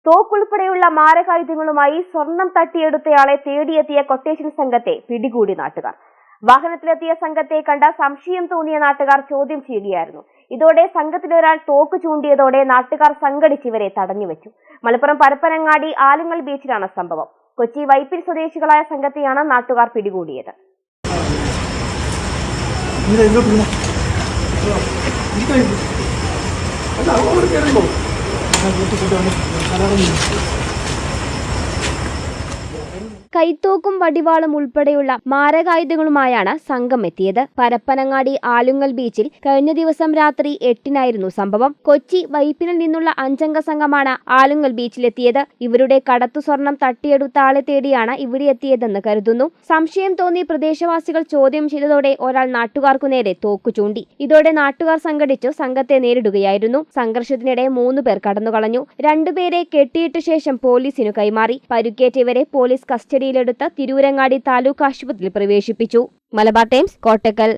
തോക്കുൾപ്പെടെയുള്ള മാരകായുധങ്ങളുമായി സ്വർണം തട്ടിയെടുത്തയാളെ തേടിയെത്തിയ കൊട്ടേഷൻ സംഘത്തെ പിടികൂടി നാട്ടുകാർ. വാഹനത്തിലെത്തിയ സംഘത്തെ കണ്ട സംശയം തോന്നിയ നാട്ടുകാർ ചോദ്യം ചെയ്യുകയായിരുന്നു. ഇതോടെ സംഘത്തിലൊരാൾ തോക്ക് ചൂണ്ടിയതോടെ നാട്ടുകാർ സംഘടിച്ച് ഇവരെ തടഞ്ഞുവെച്ചു. മലപ്പുറം പരപ്പനങ്ങാടി ആലുങ്ങൽ ബീച്ചിലാണ് സംഭവം. കൊച്ചി വൈപ്പിൻ സ്വദേശികളായ സംഘത്തെയാണ് നാട്ടുകാർ പിടികൂടിയത്. കൈത്തോക്കും വടിവാളും ഉൾപ്പെടെയുള്ള മാരകായുധങ്ങളുമായാണ് സംഘം എത്തിയത്. പരപ്പനങ്ങാടി ആലുങ്ങൽ ബീച്ചിൽ കഴിഞ്ഞ ദിവസം രാത്രി 8-നായിരുന്നു സംഭവം. കൊച്ചി വൈപ്പിനിൽ നിന്നുള്ള 5-അംഗ സംഘമാണ് ആലുങ്ങൽ ബീച്ചിലെത്തിയത്. ഇവരുടെ കടത്തു സ്വർണം തട്ടിയെടുത്ത ആളെ തേടിയാണ് ഇവിടെ എത്തിയതെന്ന് കരുതുന്നു. സംശയം തോന്നി പ്രദേശവാസികൾ ചോദ്യം ചെയ്തതോടെ ഒരാൾ നാട്ടുകാർക്കു നേരെ തോക്കു ചൂണ്ടി. ഇതോടെ നാട്ടുകാർ സംഘടിച്ചു സംഘത്തെ നേരിടുകയായിരുന്നു. സംഘർഷത്തിനിടെ 3 പേർ കടന്നുകളഞ്ഞു. 2 പേരെ കെട്ടിയിട്ട ശേഷം പോലീസിനു കൈമാറി. പരുക്കേറ്റവരെ പോലീസ് കസ്റ്റഡിയിലെടുത്ത് തിരൂരങ്ങാടി താലൂക്ക് ആശുപത്രിയിൽ പ്രവേശിപ്പിച്ചു. മലബാർ ടൈംസ്, കോട്ടക്കൽ.